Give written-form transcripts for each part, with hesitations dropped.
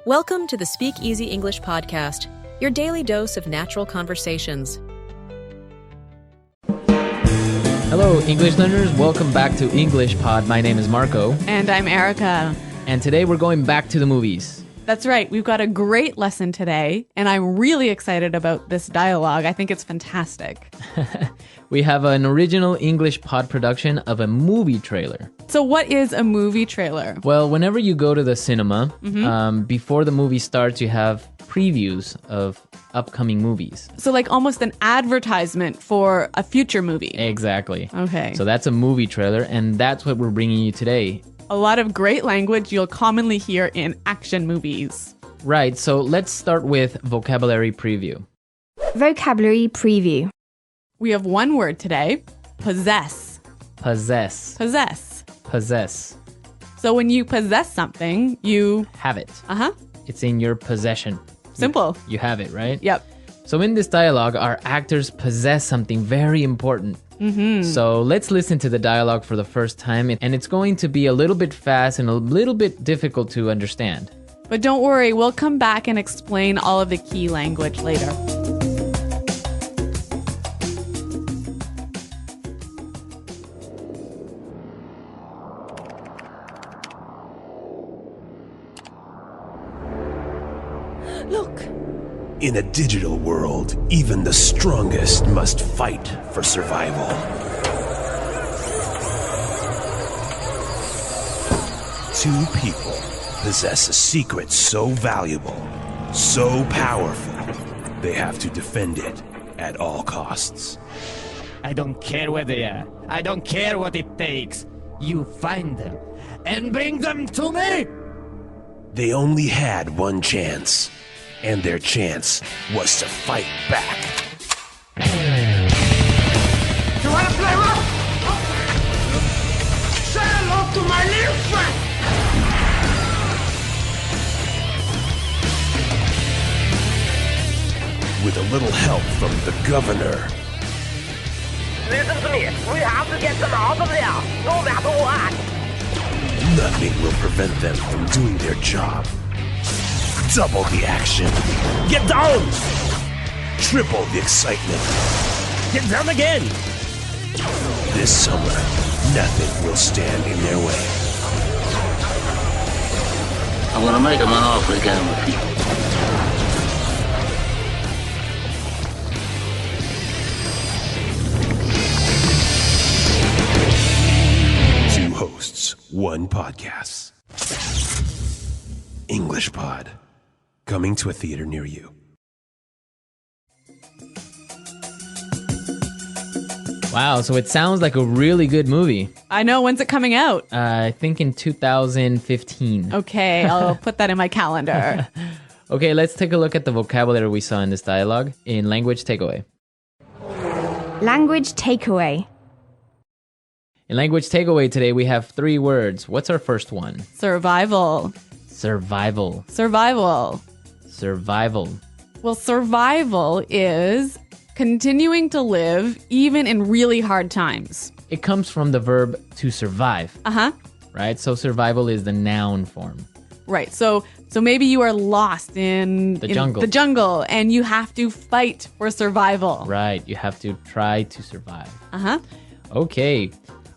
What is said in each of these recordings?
Welcome to the SpeakEasy English podcast, your daily dose of natural conversations. Hello, English learners. Welcome back to English Pod. My name is Marco. And I'm Erica. And today we're going back to the movies. That's right. We've got a great lesson today, and I'm really excited about this dialogue. I think it's fantastic. We have an original English Pod production of a movie trailer. So what is a movie trailer? Well, whenever you go to the cinema, before the movie starts, you have previews of upcoming movies. So like almost an advertisement for a future movie. Exactly. Okay. So that's a movie trailer, and that's what we're bringing you today. A lot of great language you'll commonly hear in action movies. Right, so let's start with vocabulary preview. Vocabulary preview. We have one word today, possess. Possess. Possess. Possess. So when you possess something, you... Have it. Uh-huh. It's in your possession. Simple. You have it, right? Yep. So in this dialogue, our actors possess something very important. So let's listen to the dialogue for the first time, and it's going to be a little bit fast and a little bit difficult to understand. But don't worry, we'll come back and explain all of the key language later. Look. In a digital world, even the strongest must fight for survival. Two people possess a secret so valuable, so powerful, they have to defend it at all costs. I don't care where they are. I don't care what it takes. You find them and bring them to me! They only had one chance, and their chance was to fight back. You wanna play rough? Say hello to my little friend! With a little help from the governor, Listen to me. We have to get them out of there, no matter what. nothing will prevent them from doing their job. Double the action. Get down! Triple the excitement. Get down again! This summer, nothing will stand in their way. I'm gonna make him an offer again with you. Two hosts, one podcast. English Pod. Coming to a theater near you. Wow, so it sounds like a really good movie. I know, when's it coming out? I think in 2015. Okay, I'll put that in my calendar. Okay, let's take a look at the vocabulary we saw in this dialogue in Language Takeaway. Language takeaway. In Language Takeaway today, we have three words. What's our first one? Survival. Survival. Survival. Survival. Well, survival is continuing to live even in really hard times. It comes from the verb to survive, Uh-huh. right? So survival is the noun form. Right. So maybe you are lost in The jungle. the jungle and you have to fight for survival. Right, you have to try to survive. Uh-huh. Okay,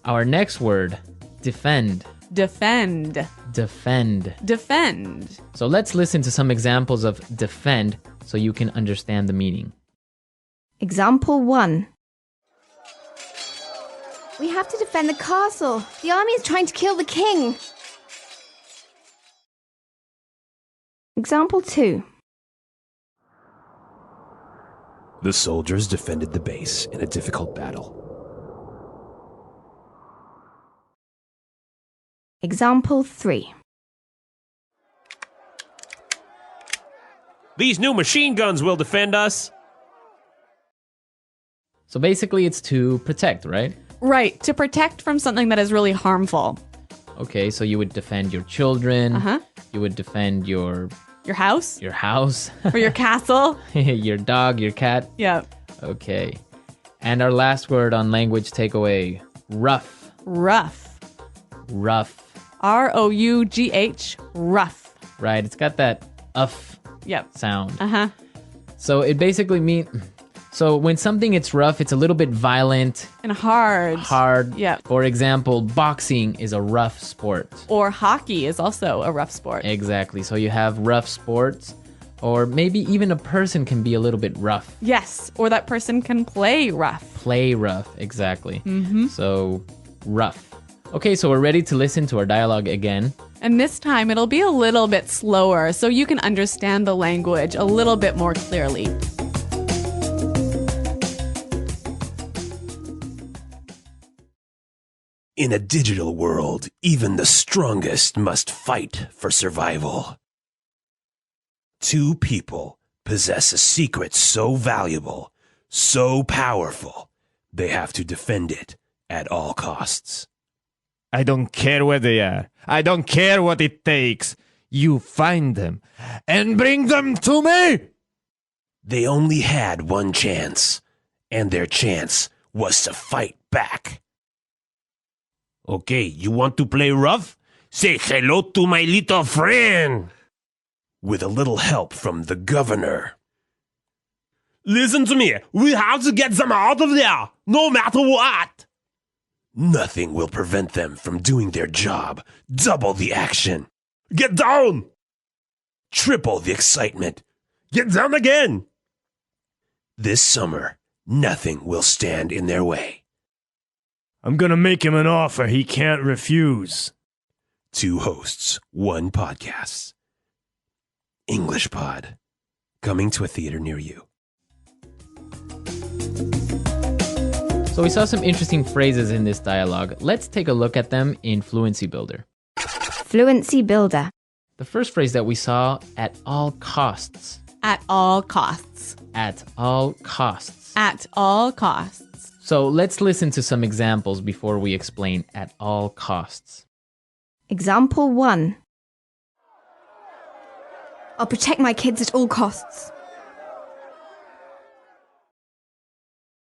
our next word, defend. Defend. Defend. Defend. So let's listen to some examples of defend so you can understand the meaning. Example 1. We have to defend the castle. The army is trying to kill the king. Example 2. The soldiers defended the base in a difficult battle. Example 3. These new machine guns will defend us. So basically it's to protect, right? Right. To protect from something that is really harmful. Okay, so you would defend your children. Uh-huh. You would defend your house? Your house. Or your castle? Your dog, your cat. Yeah. Okay. And our last word on language takeaway, rough. Rough. Rough. R-O-U-G-H. Rough. Right, it's got that Yep. sound. Uh-huh. So it basically means... So when something gets rough, it's a little bit violent. And hard. Hard. Yep. For example, boxing is a rough sport. Or hockey is also a rough sport. Exactly. So you have rough sports. Or maybe even a person can be a little bit rough. Yes. Or that person can play rough. Play rough. Exactly. So rough. Okay, so we're ready to listen to our dialogue again. And this time it'll be a little bit slower so you can understand the language a little bit more clearly. In a digital world, even the strongest must fight for survival. Two people possess a secret so valuable, so powerful, they have to defend it at all costs. I don't care where they are. I don't care what it takes. You find them and bring them to me. They only had one chance, and their chance was to fight back. Okay, you want to play rough? Say hello to my little friend. With a little help from the governor. Listen to me. We have to get them out of there, no matter what. Nothing will prevent them from doing their job. Double the action. Get down. Triple the excitement. Get down again. This summer, nothing will stand in their way. I'm gonna make him an offer he can't refuse. Two hosts, one podcast. English Pod. Coming to a theater near you. So we saw some interesting phrases in this dialogue. Let's take a look at them in Fluency Builder. Fluency Builder. The first phrase that we saw, at all costs. At all costs. At all costs. At all costs. So let's listen to some examples before we explain at all costs. Example 1. I'll protect my kids at all costs.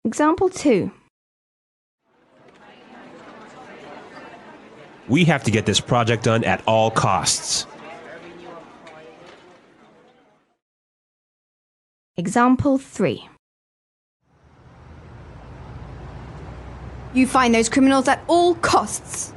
Example 2. We have to get this project done at all costs. Example 3. You find those criminals at all costs.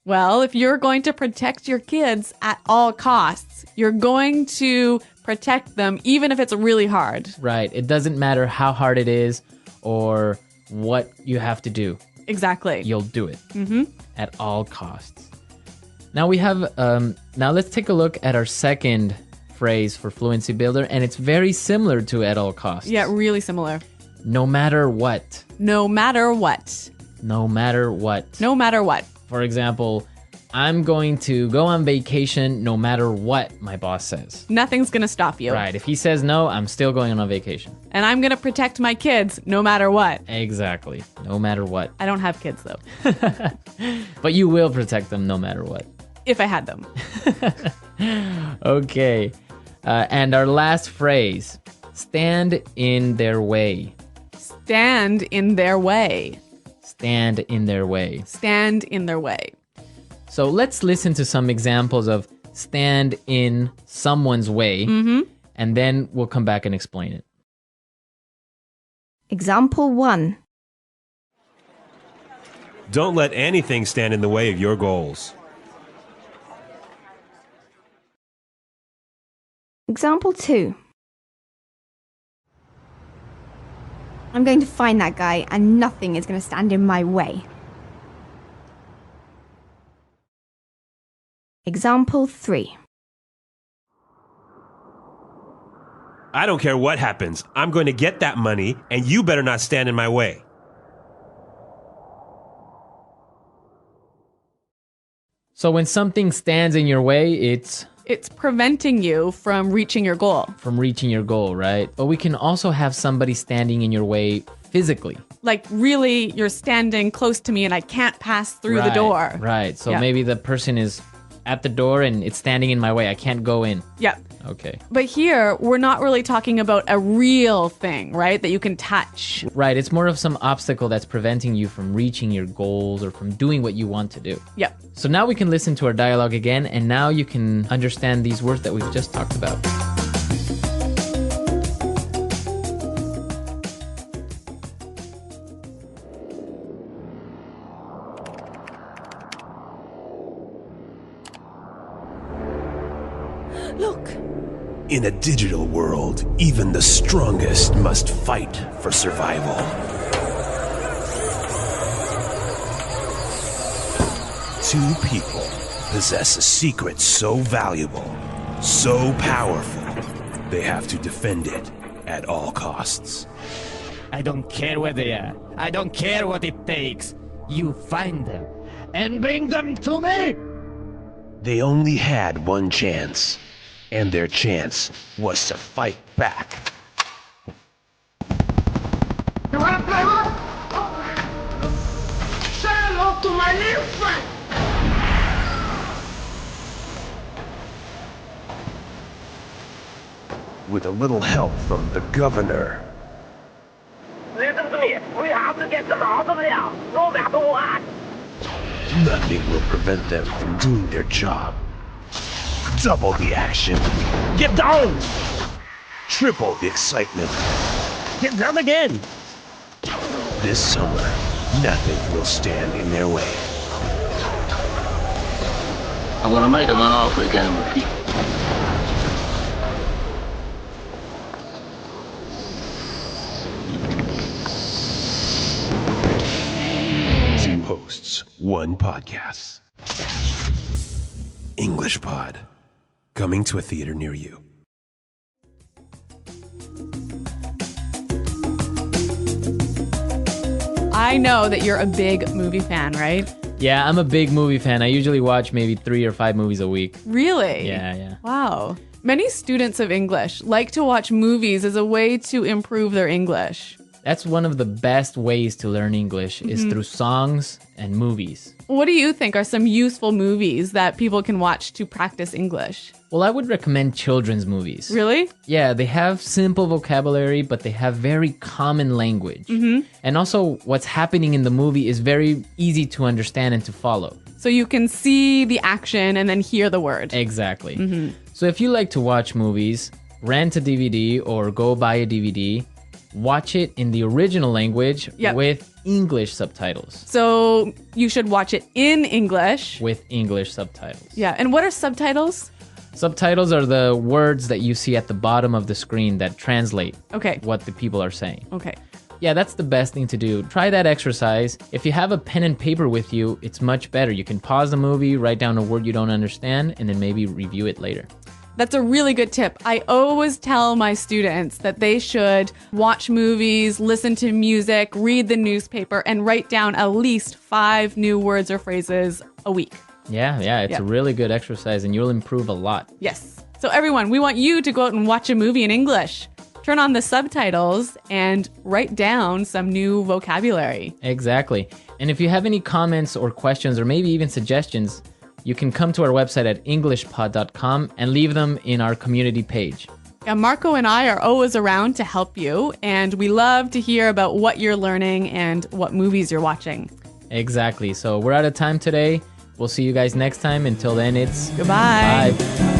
Well, if you're going to protect your kids at all costs, you're going to protect them even if it's really hard. Right. It doesn't matter how hard it is or what you have to do. Exactly. You'll do it at all costs. Now we have, now let's take a look at our second phrase for Fluency Builder, and it's very similar to at all costs. Yeah, really similar. No matter what. No matter what. No matter what. No matter what. For example, I'm going to go on vacation no matter what my boss says. Nothing's going to stop you. Right. If he says no, I'm still going on vacation. And I'm going to protect my kids no matter what. Exactly. No matter what. I don't have kids, though. But you will protect them no matter what. If I had them. Okay. And our last phrase, stand in their way. Stand in their way. Stand in their way. Stand in their way. So let's listen to some examples of stand in someone's way, and then we'll come back and explain it. Example 1. Don't let anything stand in the way of your goals. Example 2. I'm going to find that guy and nothing is going to stand in my way. Example 3. I don't care what happens. I'm going to get that money, and you better not stand in my way. So when something stands in your way, it's preventing you from reaching your goal. From reaching your goal, right? But we can also have somebody standing in your way physically. Like, really, you're standing close to me and I can't pass through the door. Right. So maybe the person is at the door and it's standing in my way. I can't go in. Yep. Okay. But here, we're not really talking about a real thing, right? That you can touch. Right. It's more of some obstacle that's preventing you from reaching your goals or from doing what you want to do. Yep. So now we can listen to our dialogue again, and now you can understand these words that we've just talked about. Look. In a digital world, even the strongest must fight for survival. Two people possess a secret so valuable, so powerful, they have to defend it at all costs. I don't care where they are. I don't care what it takes. You find them and bring them to me! They only had one chance, and their chance was to fight back. You wanna play rough? Say hello to my new friend! With a little help from the governor. Listen to me. We have to get them out of here, no matter what. Nothing will prevent them from doing their job. Double the action. Get down! Triple the excitement. Get down again! This summer, nothing will stand in their way. I'm gonna make him an offer he can't refuse. Two hosts, one podcast. English Pod. Coming to a theater near you. I know that you're a big movie fan, right? Yeah, I'm a big movie fan. I usually watch maybe 3 or 5 movies a week. Really? Yeah. Wow. Many students of English like to watch movies as a way to improve their English. That's one of the best ways to learn English is through songs and movies. What do you think are some useful movies that people can watch to practice English? Well, I would recommend children's movies. Really? Yeah, they have simple vocabulary, but they have very common language. And also, what's happening in the movie is very easy to understand and to follow. So you can see the action and then hear the word. Exactly. So if you like to watch movies, rent a DVD or go buy a DVD, watch it in the original language with English subtitles. So you should watch it in English. With English subtitles. Yeah. And what are subtitles? Subtitles are the words that you see at the bottom of the screen that translate Okay. what the people are saying. Okay. Yeah, that's the best thing to do. Try that exercise. If you have a pen and paper with you, it's much better. You can pause the movie, write down a word you don't understand, and then maybe review it later. That's a really good tip. I always tell my students that they should watch movies, listen to music, read the newspaper, and write down at least 5 new words or phrases a week. Yeah, it's a really good exercise and you'll improve a lot. Yes. So everyone, we want you to go out and watch a movie in English. Turn on the subtitles and write down some new vocabulary. Exactly. And if you have any comments or questions or maybe even suggestions, you can come to our website at englishpod.com and leave them in our community page. Yeah, Marco and I are always around to help you, and we love to hear about what you're learning and what movies you're watching. Exactly. So we're out of time today. We'll see you guys next time. Until then, it's goodbye. Bye.